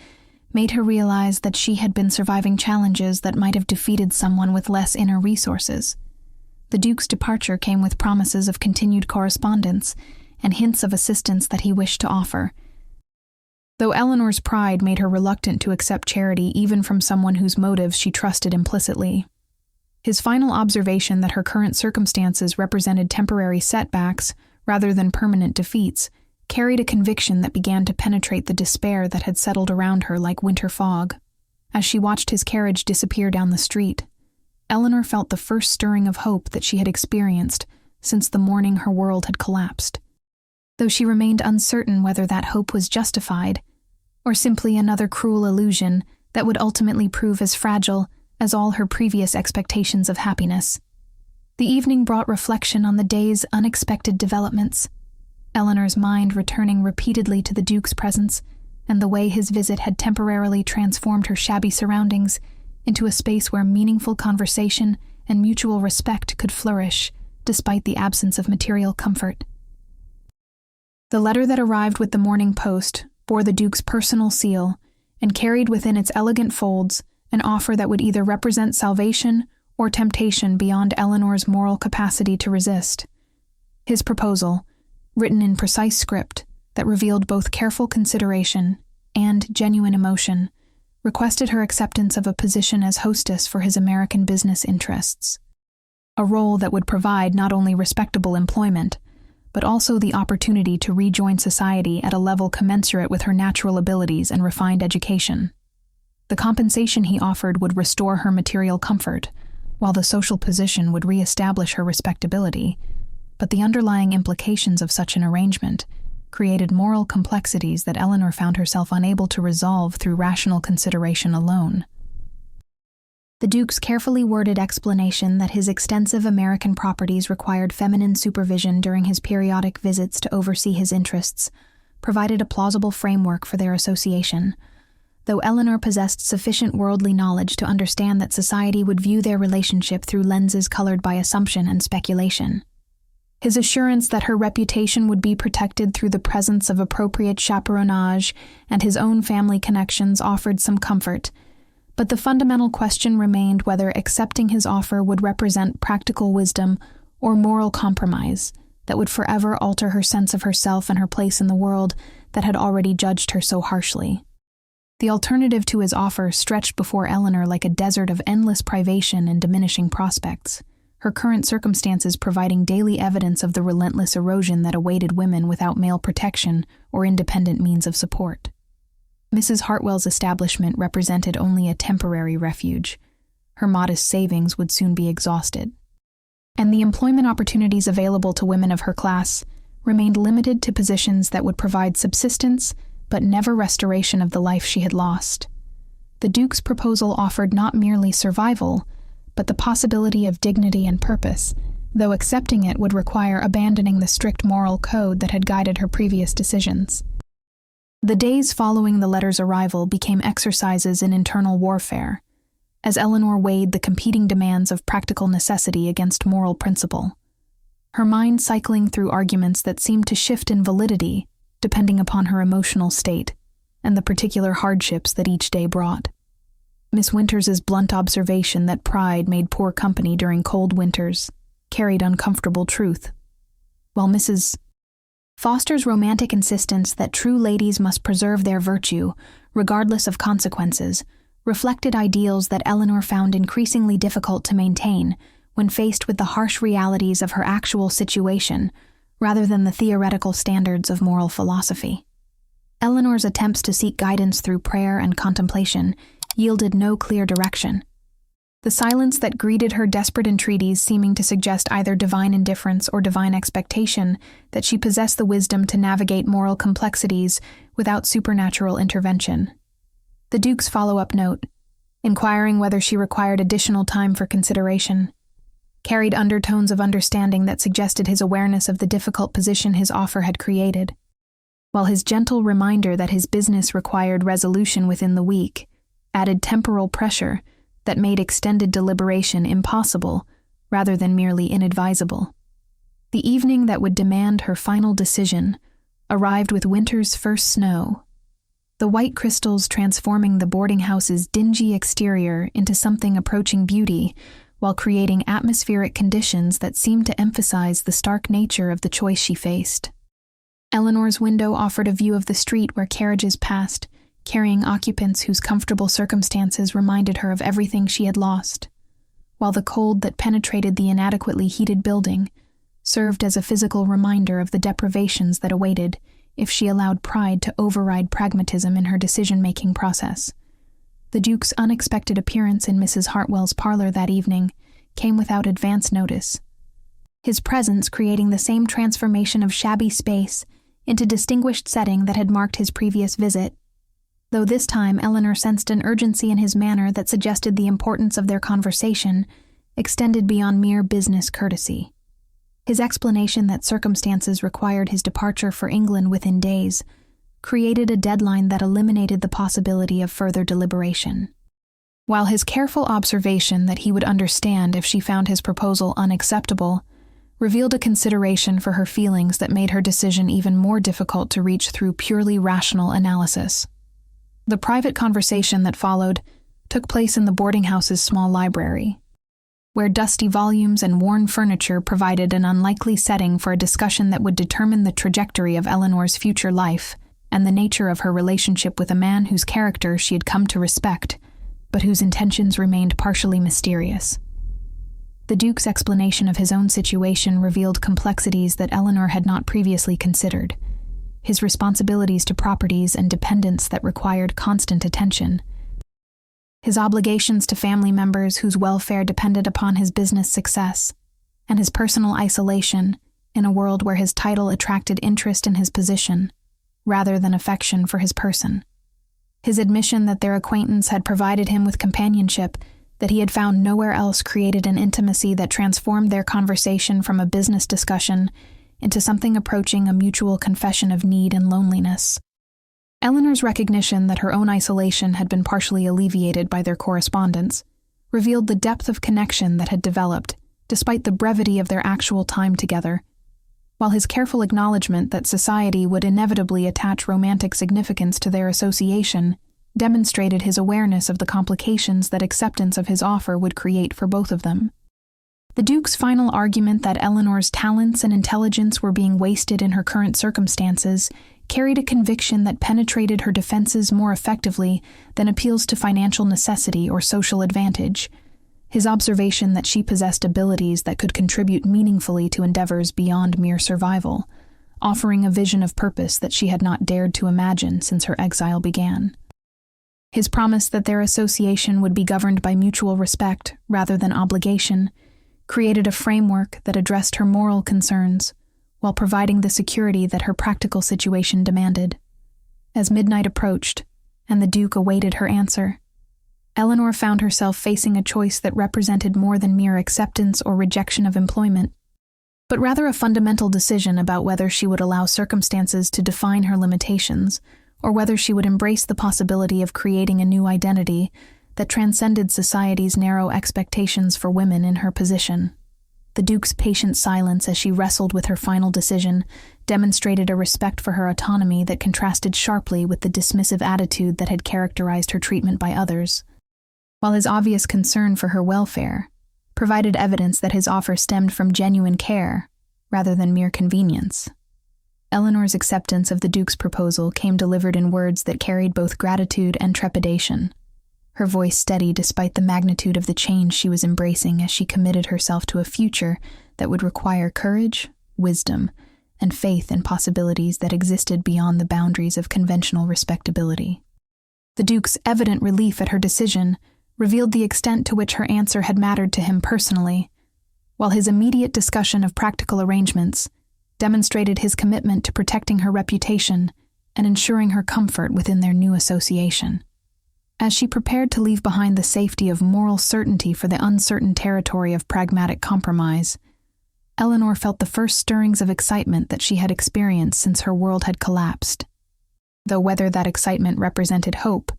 made her realize that she had been surviving challenges that might have defeated someone with less inner resources. The Duke's departure came with promises of continued correspondence and hints of assistance that he wished to offer, though Eleanor's pride made her reluctant to accept charity even from someone whose motives she trusted implicitly. His final observation that her current circumstances represented temporary setbacks rather than permanent defeats carried a conviction that began to penetrate the despair that had settled around her like winter fog. As she watched his carriage disappear down the street, Eleanor felt the first stirring of hope that she had experienced since the morning her world had collapsed, though she remained uncertain whether that hope was justified or simply another cruel illusion that would ultimately prove as fragile as all her previous expectations of happiness. The evening brought reflection on the day's unexpected developments, Eleanor's mind returning repeatedly to the Duke's presence and the way his visit had temporarily transformed her shabby surroundings into a space where meaningful conversation and mutual respect could flourish, despite the absence of material comfort. The letter that arrived with the morning post bore the Duke's personal seal and carried within its elegant folds an offer that would either represent salvation or temptation beyond Eleanor's moral capacity to resist. His proposal, written in precise script that revealed both careful consideration and genuine emotion, requested her acceptance of a position as hostess for his American business interests, a role that would provide not only respectable employment, but also the opportunity to rejoin society at a level commensurate with her natural abilities and refined education. The compensation he offered would restore her material comfort, while the social position would reestablish her respectability, but the underlying implications of such an arrangement created moral complexities that Eleanor found herself unable to resolve through rational consideration alone. The Duke's carefully worded explanation that his extensive American properties required feminine supervision during his periodic visits to oversee his interests provided a plausible framework for their association, though Eleanor possessed sufficient worldly knowledge to understand that society would view their relationship through lenses colored by assumption and speculation. His assurance that her reputation would be protected through the presence of appropriate chaperonage and his own family connections offered some comfort, but the fundamental question remained whether accepting his offer would represent practical wisdom or moral compromise that would forever alter her sense of herself and her place in the world that had already judged her so harshly. The alternative to his offer stretched before Eleanor like a desert of endless privation and diminishing prospects, her current circumstances providing daily evidence of the relentless erosion that awaited women without male protection or independent means of support. Mrs. Hartwell's establishment represented only a temporary refuge. Her modest savings would soon be exhausted, and the employment opportunities available to women of her class remained limited to positions that would provide subsistence but never restoration of the life she had lost. The Duke's proposal offered not merely survival, but the possibility of dignity and purpose, though accepting it would require abandoning the strict moral code that had guided her previous decisions. The days following the letter's arrival became exercises in internal warfare, as Eleanor weighed the competing demands of practical necessity against moral principle, her mind cycling through arguments that seemed to shift in validity depending upon her emotional state and the particular hardships that each day brought. Miss Winters's blunt observation that pride made poor company during cold winters carried uncomfortable truth. while Mrs. Foster's romantic insistence that true ladies must preserve their virtue, regardless of consequences, reflected ideals that Eleanor found increasingly difficult to maintain when faced with the harsh realities of her actual situation, rather than the theoretical standards of moral philosophy. Eleanor's attempts to seek guidance through prayer and contemplation yielded no clear direction. The silence that greeted her desperate entreaties seeming to suggest either divine indifference or divine expectation that she possessed the wisdom to navigate moral complexities without supernatural intervention. The Duke's follow-up note, inquiring whether she required additional time for consideration, carried undertones of understanding that suggested his awareness of the difficult position his offer had created, while his gentle reminder that his business required resolution within the week added temporal pressure that made extended deliberation impossible rather than merely inadvisable. The evening that would demand her final decision arrived with winter's first snow, the white crystals transforming the boarding house's dingy exterior into something approaching beauty while creating atmospheric conditions that seemed to emphasize the stark nature of the choice she faced. Eleanor's window offered a view of the street where carriages passed, carrying occupants whose comfortable circumstances reminded her of everything she had lost, while the cold that penetrated the inadequately heated building served as a physical reminder of the deprivations that awaited if she allowed pride to override pragmatism in her decision-making process. The Duke's unexpected appearance in Mrs. Hartwell's parlor that evening came without advance notice, his presence creating the same transformation of shabby space into distinguished setting that had marked his previous visit, though this time Eleanor sensed an urgency in his manner that suggested the importance of their conversation extended beyond mere business courtesy. His explanation that circumstances required his departure for England within days created a deadline that eliminated the possibility of further deliberation, while his careful observation that he would understand if she found his proposal unacceptable revealed a consideration for her feelings that made her decision even more difficult to reach through purely rational analysis. The private conversation that followed took place in the boarding house's small library, where dusty volumes and worn furniture provided an unlikely setting for a discussion that would determine the trajectory of Eleanor's future life and the nature of her relationship with a man whose character she had come to respect, but whose intentions remained partially mysterious. The Duke's explanation of his own situation revealed complexities that Eleanor had not previously considered, his responsibilities to properties and dependents that required constant attention, his obligations to family members whose welfare depended upon his business success, and his personal isolation in a world where his title attracted interest in his position, rather than affection for his person. His admission that their acquaintance had provided him with companionship that he had found nowhere else created an intimacy that transformed their conversation from a business discussion into something approaching a mutual confession of need and loneliness. Eleanor's recognition that her own isolation had been partially alleviated by their correspondence revealed the depth of connection that had developed, despite the brevity of their actual time together, while his careful acknowledgement that society would inevitably attach romantic significance to their association demonstrated his awareness of the complications that acceptance of his offer would create for both of them. The Duke's final argument that Eleanor's talents and intelligence were being wasted in her current circumstances carried a conviction that penetrated her defenses more effectively than appeals to financial necessity or social advantage. His observation that she possessed abilities that could contribute meaningfully to endeavors beyond mere survival, offering a vision of purpose that she had not dared to imagine since her exile began. His promise that their association would be governed by mutual respect rather than obligation created a framework that addressed her moral concerns while providing the security that her practical situation demanded. As midnight approached, and the Duke awaited her answer, Eleanor found herself facing a choice that represented more than mere acceptance or rejection of employment, but rather a fundamental decision about whether she would allow circumstances to define her limitations, or whether she would embrace the possibility of creating a new identity that transcended society's narrow expectations for women in her position. The Duke's patient silence as she wrestled with her final decision demonstrated a respect for her autonomy that contrasted sharply with the dismissive attitude that had characterized her treatment by others, while his obvious concern for her welfare provided evidence that his offer stemmed from genuine care rather than mere convenience. Eleanor's acceptance of the Duke's proposal came delivered in words that carried both gratitude and trepidation, her voice steady despite the magnitude of the change she was embracing as she committed herself to a future that would require courage, wisdom, and faith in possibilities that existed beyond the boundaries of conventional respectability. The Duke's evident relief at her decision revealed the extent to which her answer had mattered to him personally, while his immediate discussion of practical arrangements demonstrated his commitment to protecting her reputation and ensuring her comfort within their new association. As she prepared to leave behind the safety of moral certainty for the uncertain territory of pragmatic compromise, Eleanor felt the first stirrings of excitement that she had experienced since her world had collapsed, though whether that excitement represented hope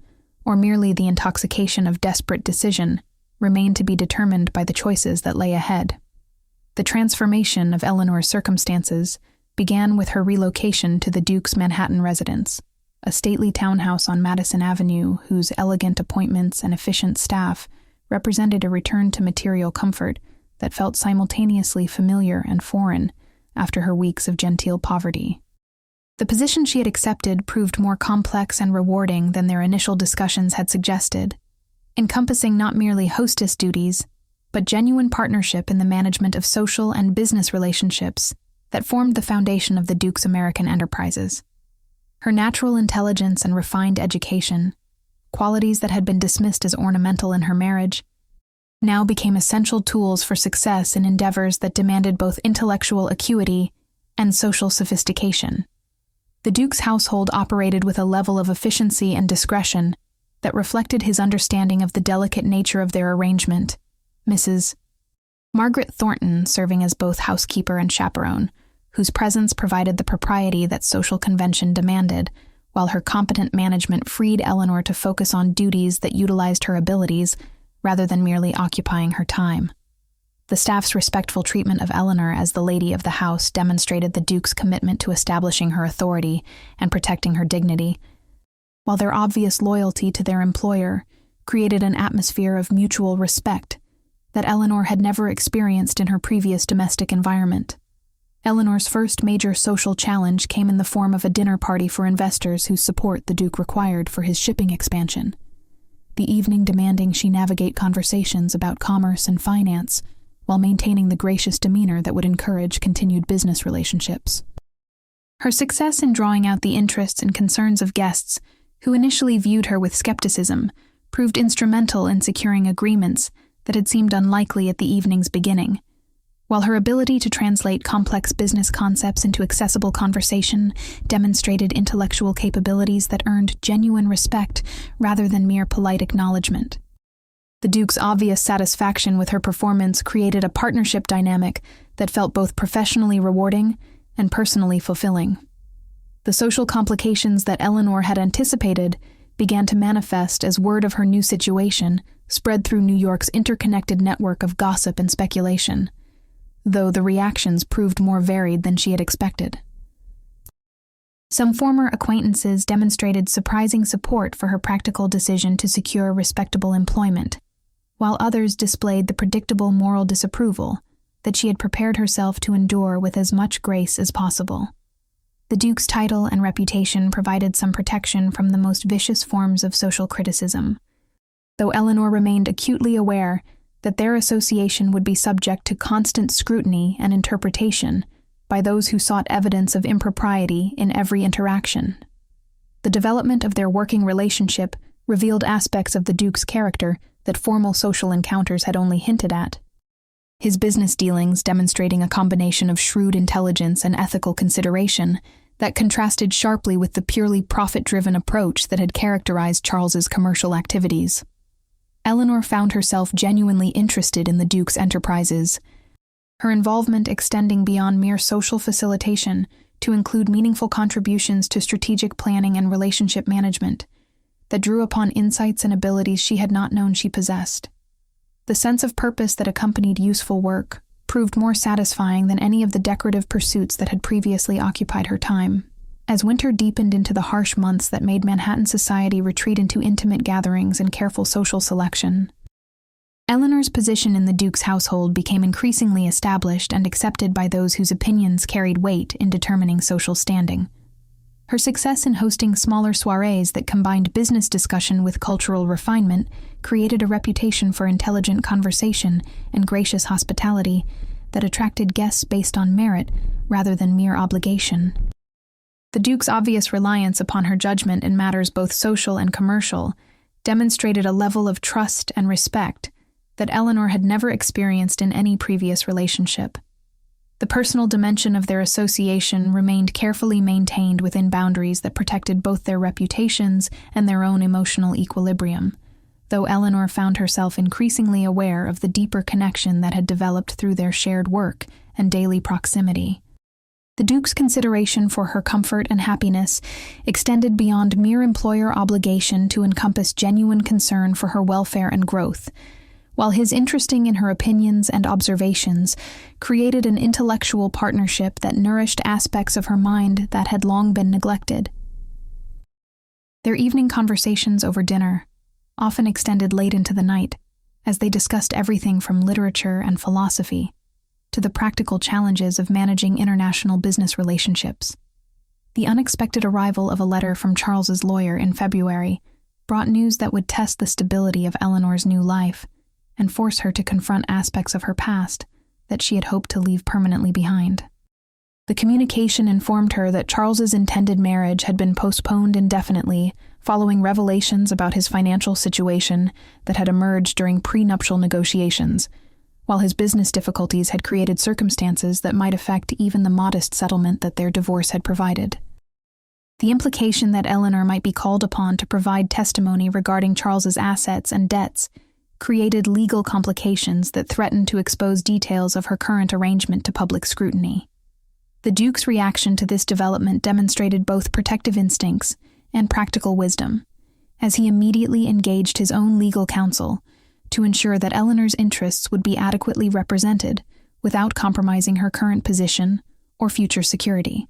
or merely the intoxication of desperate decision remained to be determined by the choices that lay ahead. The transformation of Eleanor's circumstances began with her relocation to the Duke's Manhattan residence, a stately townhouse on Madison Avenue whose elegant appointments and efficient staff represented a return to material comfort that felt simultaneously familiar and foreign after her weeks of genteel poverty. The position she had accepted proved more complex and rewarding than their initial discussions had suggested, encompassing not merely hostess duties, but genuine partnership in the management of social and business relationships that formed the foundation of the Duke's American enterprises. Her natural intelligence and refined education, qualities that had been dismissed as ornamental in her marriage, now became essential tools for success in endeavors that demanded both intellectual acuity and social sophistication. The Duke's household operated with a level of efficiency and discretion that reflected his understanding of the delicate nature of their arrangement. Mrs. Margaret Thornton serving as both housekeeper and chaperone, whose presence provided the propriety that social convention demanded, while her competent management freed Eleanor to focus on duties that utilized her abilities rather than merely occupying her time. The staff's respectful treatment of Eleanor as the lady of the house demonstrated the Duke's commitment to establishing her authority and protecting her dignity, while their obvious loyalty to their employer created an atmosphere of mutual respect that Eleanor had never experienced in her previous domestic environment. Eleanor's first major social challenge came in the form of a dinner party for investors whose support the Duke required for his shipping expansion, the evening demanding she navigate conversations about commerce and finance while maintaining the gracious demeanor that would encourage continued business relationships. Her success in drawing out the interests and concerns of guests who initially viewed her with skepticism proved instrumental in securing agreements that had seemed unlikely at the evening's beginning, while her ability to translate complex business concepts into accessible conversation demonstrated intellectual capabilities that earned genuine respect rather than mere polite acknowledgement. The Duke's obvious satisfaction with her performance created a partnership dynamic that felt both professionally rewarding and personally fulfilling. The social complications that Eleanor had anticipated began to manifest as word of her new situation spread through New York's interconnected network of gossip and speculation, though the reactions proved more varied than she had expected. Some former acquaintances demonstrated surprising support for her practical decision to secure respectable employment, while others displayed the predictable moral disapproval that she had prepared herself to endure with as much grace as possible. The Duke's title and reputation provided some protection from the most vicious forms of social criticism, though Eleanor remained acutely aware that their association would be subject to constant scrutiny and interpretation by those who sought evidence of impropriety in every interaction. The development of their working relationship revealed aspects of the Duke's character that formal social encounters had only hinted at, his business dealings demonstrating a combination of shrewd intelligence and ethical consideration that contrasted sharply with the purely profit-driven approach that had characterized Charles's commercial activities. Eleanor found herself genuinely interested in the Duke's enterprises, her involvement extending beyond mere social facilitation to include meaningful contributions to strategic planning and relationship management that drew upon insights and abilities she had not known she possessed. The sense of purpose that accompanied useful work proved more satisfying than any of the decorative pursuits that had previously occupied her time. As winter deepened into the harsh months that made Manhattan society retreat into intimate gatherings and careful social selection, Eleanor's position in the Duke's household became increasingly established and accepted by those whose opinions carried weight in determining social standing. Her success in hosting smaller soirees that combined business discussion with cultural refinement created a reputation for intelligent conversation and gracious hospitality that attracted guests based on merit rather than mere obligation. The Duke's obvious reliance upon her judgment in matters both social and commercial demonstrated a level of trust and respect that Eleanor had never experienced in any previous relationship. The personal dimension of their association remained carefully maintained within boundaries that protected both their reputations and their own emotional equilibrium, though Eleanor found herself increasingly aware of the deeper connection that had developed through their shared work and daily proximity. The Duke's consideration for her comfort and happiness extended beyond mere employer obligation to encompass genuine concern for her welfare and growth, while his interesting in her opinions and observations created an intellectual partnership that nourished aspects of her mind that had long been neglected. Their evening conversations over dinner often extended late into the night, as they discussed everything from literature and philosophy to the practical challenges of managing international business relationships. The unexpected arrival of a letter from Charles's lawyer in February brought news that would test the stability of Eleanor's new life and force her to confront aspects of her past that she had hoped to leave permanently behind. The communication informed her that Charles's intended marriage had been postponed indefinitely following revelations about his financial situation that had emerged during prenuptial negotiations, while his business difficulties had created circumstances that might affect even the modest settlement that their divorce had provided. The implication that Eleanor might be called upon to provide testimony regarding Charles's assets and debts created legal complications that threatened to expose details of her current arrangement to public scrutiny. The Duke's reaction to this development demonstrated both protective instincts and practical wisdom, as he immediately engaged his own legal counsel to ensure that Eleanor's interests would be adequately represented without compromising her current position or future security.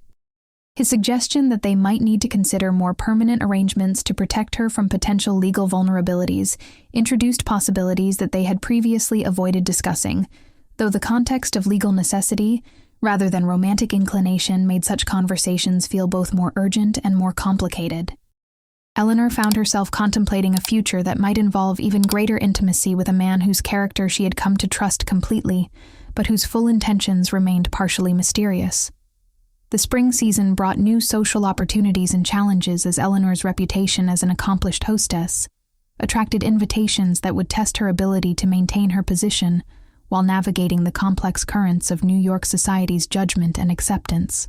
His suggestion that they might need to consider more permanent arrangements to protect her from potential legal vulnerabilities introduced possibilities that they had previously avoided discussing, though the context of legal necessity, rather than romantic inclination, made such conversations feel both more urgent and more complicated. Eleanor found herself contemplating a future that might involve even greater intimacy with a man whose character she had come to trust completely, but whose full intentions remained partially mysterious. The spring season brought new social opportunities and challenges as Eleanor's reputation as an accomplished hostess attracted invitations that would test her ability to maintain her position while navigating the complex currents of New York society's judgment and acceptance.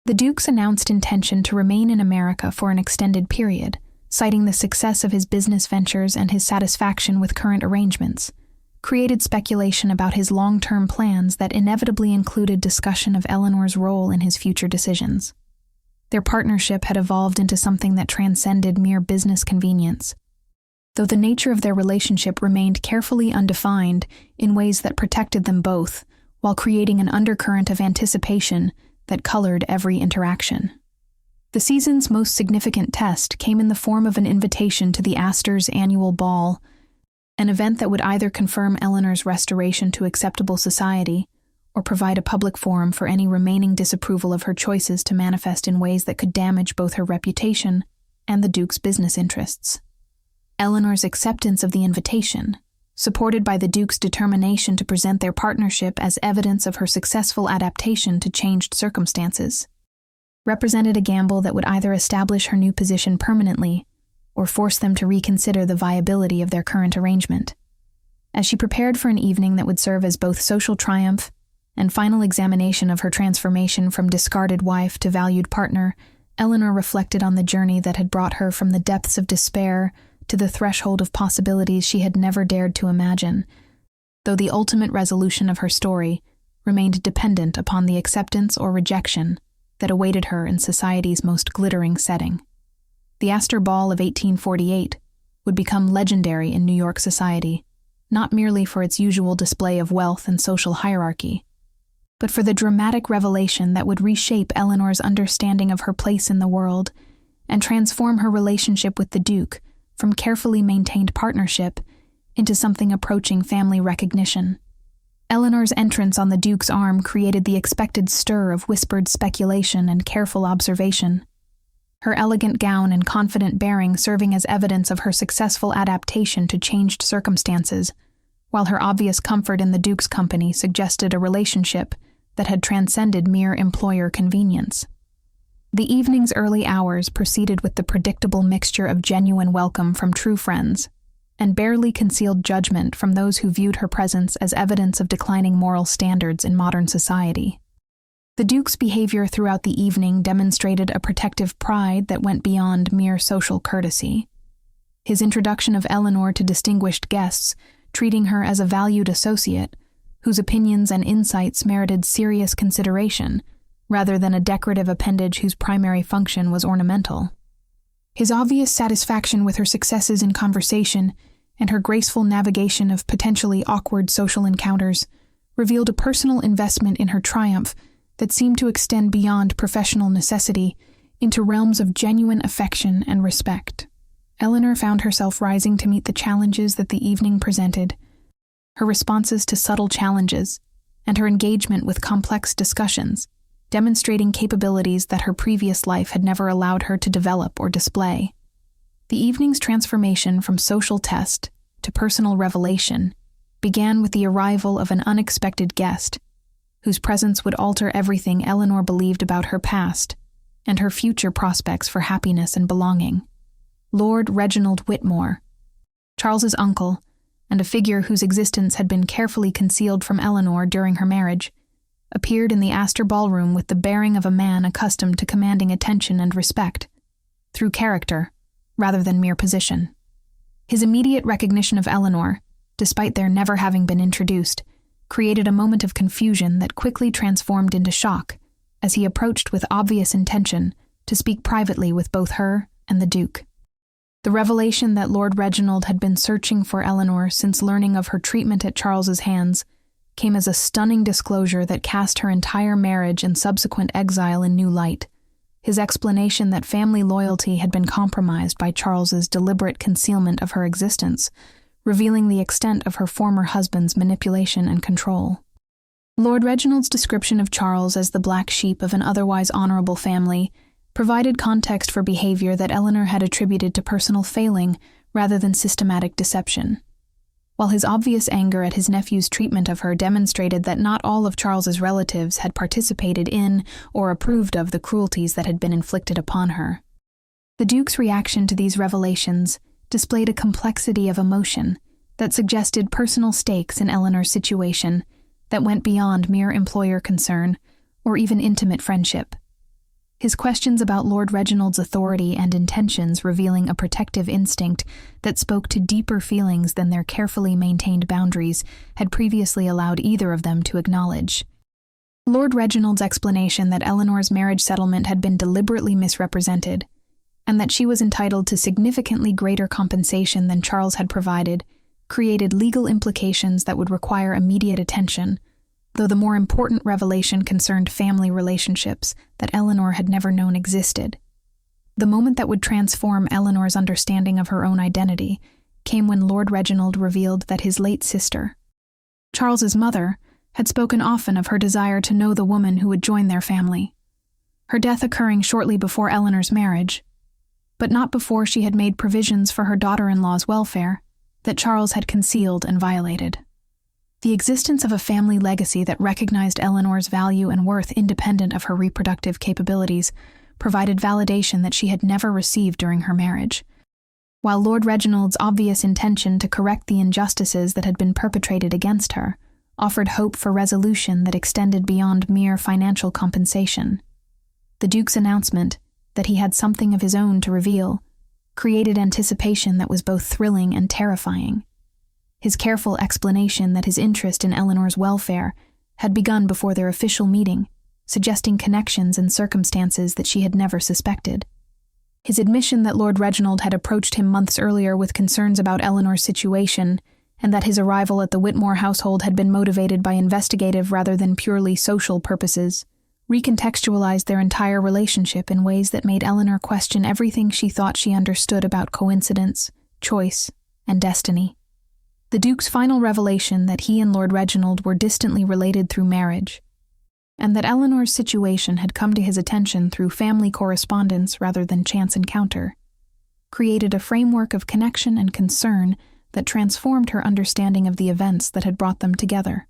The Duke's announced intention to remain in America for an extended period, citing the success of his business ventures and his satisfaction with current arrangements, created speculation about his long-term plans that inevitably included discussion of Eleanor's role in his future decisions. Their partnership had evolved into something that transcended mere business convenience, though the nature of their relationship remained carefully undefined in ways that protected them both, while creating an undercurrent of anticipation that colored every interaction. The season's most significant test came in the form of an invitation to the Astors' annual ball, an event that would either confirm Eleanor's restoration to acceptable society or provide a public forum for any remaining disapproval of her choices to manifest in ways that could damage both her reputation and the Duke's business interests. Eleanor's acceptance of the invitation, supported by the Duke's determination to present their partnership as evidence of her successful adaptation to changed circumstances, represented a gamble that would either establish her new position permanently or force them to reconsider the viability of their current arrangement. As she prepared for an evening that would serve as both social triumph and final examination of her transformation from discarded wife to valued partner, Eleanor reflected on the journey that had brought her from the depths of despair to the threshold of possibilities she had never dared to imagine, though the ultimate resolution of her story remained dependent upon the acceptance or rejection that awaited her in society's most glittering setting. The Astor Ball of 1848 would become legendary in New York society, not merely for its usual display of wealth and social hierarchy, but for the dramatic revelation that would reshape Eleanor's understanding of her place in the world and transform her relationship with the Duke from carefully maintained partnership into something approaching family recognition. Eleanor's entrance on the Duke's arm created the expected stir of whispered speculation and careful observation, her elegant gown and confident bearing serving as evidence of her successful adaptation to changed circumstances, while her obvious comfort in the Duke's company suggested a relationship that had transcended mere employer convenience. The evening's early hours proceeded with the predictable mixture of genuine welcome from true friends and barely concealed judgment from those who viewed her presence as evidence of declining moral standards in modern society. The Duke's behavior throughout the evening demonstrated a protective pride that went beyond mere social courtesy. His introduction of Eleanor to distinguished guests, treating her as a valued associate, whose opinions and insights merited serious consideration, rather than a decorative appendage whose primary function was ornamental. His obvious satisfaction with her successes in conversation and her graceful navigation of potentially awkward social encounters revealed a personal investment in her triumph that seemed to extend beyond professional necessity into realms of genuine affection and respect. Eleanor found herself rising to meet the challenges that the evening presented. Her responses to subtle challenges and her engagement with complex discussions, demonstrating capabilities that her previous life had never allowed her to develop or display. The evening's transformation from social test to personal revelation began with the arrival of an unexpected guest, whose presence would alter everything Eleanor believed about her past and her future prospects for happiness and belonging. Lord Reginald Whitmore, Charles's uncle, and a figure whose existence had been carefully concealed from Eleanor during her marriage, appeared in the Astor ballroom with the bearing of a man accustomed to commanding attention and respect, through character, rather than mere position. His immediate recognition of Eleanor, despite their never having been introduced, created a moment of confusion that quickly transformed into shock as he approached with obvious intention to speak privately with both her and the Duke. The revelation that Lord Reginald had been searching for Eleanor since learning of her treatment at Charles's hands came as a stunning disclosure that cast her entire marriage and subsequent exile in new light. His explanation that family loyalty had been compromised by Charles's deliberate concealment of her existence, revealing the extent of her former husband's manipulation and control. Lord Reginald's description of Charles as the black sheep of an otherwise honorable family provided context for behavior that Eleanor had attributed to personal failing rather than systematic deception. While his obvious anger at his nephew's treatment of her demonstrated that not all of Charles's relatives had participated in or approved of the cruelties that had been inflicted upon her, the Duke's reaction to these revelations displayed a complexity of emotion that suggested personal stakes in Eleanor's situation that went beyond mere employer concern or even intimate friendship. His questions about Lord Reginald's authority and intentions revealing a protective instinct that spoke to deeper feelings than their carefully maintained boundaries had previously allowed either of them to acknowledge. Lord Reginald's explanation that Eleanor's marriage settlement had been deliberately misrepresented, and that she was entitled to significantly greater compensation than Charles had provided, created legal implications that would require immediate attention, though the more important revelation concerned family relationships that Eleanor had never known existed. The moment that would transform Eleanor's understanding of her own identity came when Lord Reginald revealed that his late sister, Charles's mother, had spoken often of her desire to know the woman who would join their family, her death occurring shortly before Eleanor's marriage, but not before she had made provisions for her daughter-in-law's welfare that Charles had concealed and violated. The existence of a family legacy that recognized Eleanor's value and worth independent of her reproductive capabilities provided validation that she had never received during her marriage. While Lord Reginald's obvious intention to correct the injustices that had been perpetrated against her offered hope for resolution that extended beyond mere financial compensation, the Duke's announcement that he had something of his own to reveal created anticipation that was both thrilling and terrifying. His careful explanation that his interest in Eleanor's welfare had begun before their official meeting, suggesting connections and circumstances that she had never suspected. His admission that Lord Reginald had approached him months earlier with concerns about Eleanor's situation, and that his arrival at the Whitmore household had been motivated by investigative rather than purely social purposes, recontextualized their entire relationship in ways that made Eleanor question everything she thought she understood about coincidence, choice, and destiny. The Duke's final revelation that he and Lord Reginald were distantly related through marriage, and that Eleanor's situation had come to his attention through family correspondence rather than chance encounter, created a framework of connection and concern that transformed her understanding of the events that had brought them together.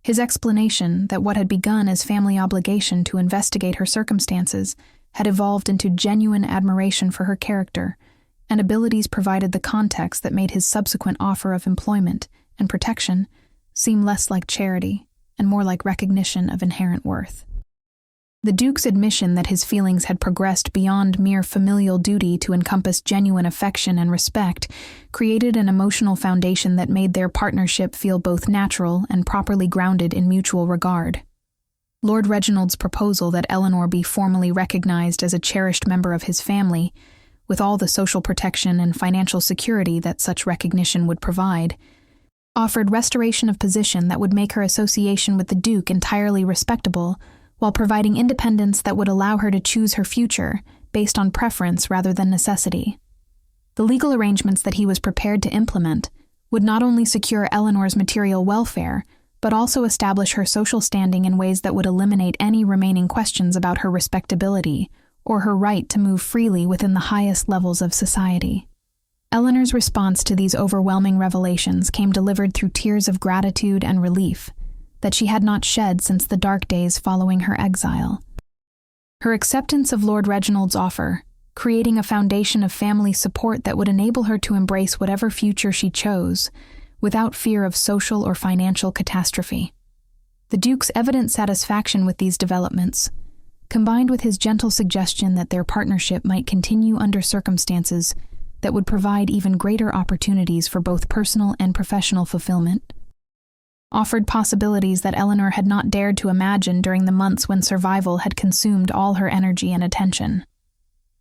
His explanation that what had begun as family obligation to investigate her circumstances had evolved into genuine admiration for her character, and abilities provided the context that made his subsequent offer of employment and protection seem less like charity and more like recognition of inherent worth. The Duke's admission that his feelings had progressed beyond mere familial duty to encompass genuine affection and respect created an emotional foundation that made their partnership feel both natural and properly grounded in mutual regard. Lord Reginald's proposal that Eleanor be formally recognized as a cherished member of his family, with all the social protection and financial security that such recognition would provide, offered restoration of position that would make her association with the Duke entirely respectable, while providing independence that would allow her to choose her future based on preference rather than necessity. The legal arrangements that he was prepared to implement would not only secure Eleanor's material welfare, but also establish her social standing in ways that would eliminate any remaining questions about her respectability or her right to move freely within the highest levels of society. Eleanor's response to these overwhelming revelations came delivered through tears of gratitude and relief that she had not shed since the dark days following her exile. Her acceptance of Lord Reginald's offer, creating a foundation of family support that would enable her to embrace whatever future she chose, without fear of social or financial catastrophe. The Duke's evident satisfaction with these developments, combined with his gentle suggestion that their partnership might continue under circumstances that would provide even greater opportunities for both personal and professional fulfillment, offered possibilities that Eleanor had not dared to imagine during the months when survival had consumed all her energy and attention.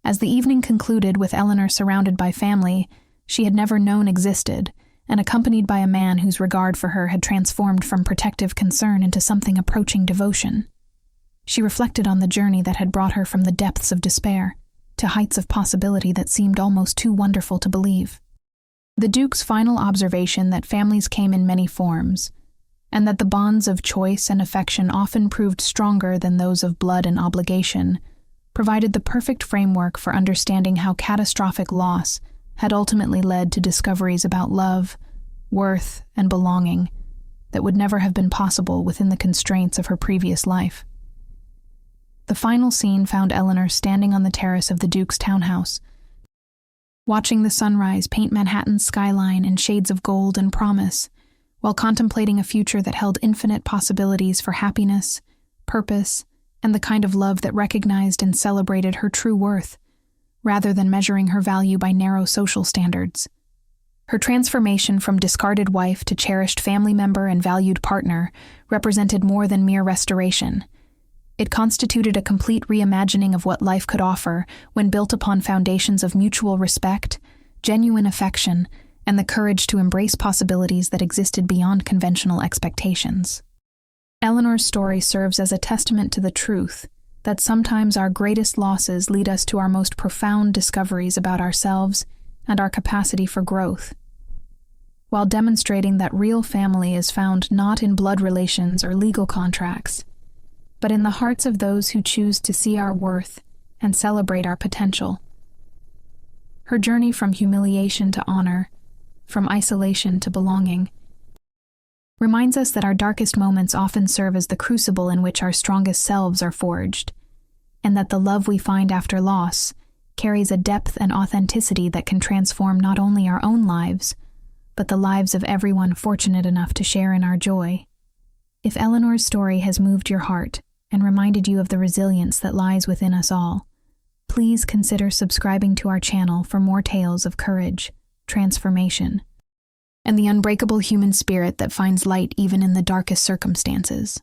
As the evening concluded with Eleanor surrounded by family she had never known existed, and accompanied by a man whose regard for her had transformed from protective concern into something approaching devotion, she reflected on the journey that had brought her from the depths of despair to heights of possibility that seemed almost too wonderful to believe. The Duke's final observation that families came in many forms, and that the bonds of choice and affection often proved stronger than those of blood and obligation, provided the perfect framework for understanding how catastrophic loss had ultimately led to discoveries about love, worth, and belonging that would never have been possible within the constraints of her previous life. The final scene found Eleanor standing on the terrace of the Duke's townhouse, watching the sunrise paint Manhattan's skyline in shades of gold and promise, while contemplating a future that held infinite possibilities for happiness, purpose, and the kind of love that recognized and celebrated her true worth, rather than measuring her value by narrow social standards. Her transformation from discarded wife to cherished family member and valued partner represented more than mere restoration. It constituted a complete reimagining of what life could offer when built upon foundations of mutual respect, genuine affection, and the courage to embrace possibilities that existed beyond conventional expectations. Eleanor's story serves as a testament to the truth that sometimes our greatest losses lead us to our most profound discoveries about ourselves and our capacity for growth, while demonstrating that real family is found not in blood relations or legal contracts, but in the hearts of those who choose to see our worth and celebrate our potential. Her journey from humiliation to honor, from isolation to belonging, reminds us that our darkest moments often serve as the crucible in which our strongest selves are forged, and that the love we find after loss carries a depth and authenticity that can transform not only our own lives, but the lives of everyone fortunate enough to share in our joy. If Eleanor's story has moved your heart and reminded you of the resilience that lies within us all, please consider subscribing to our channel for more tales of courage, transformation, and the unbreakable human spirit that finds light even in the darkest circumstances.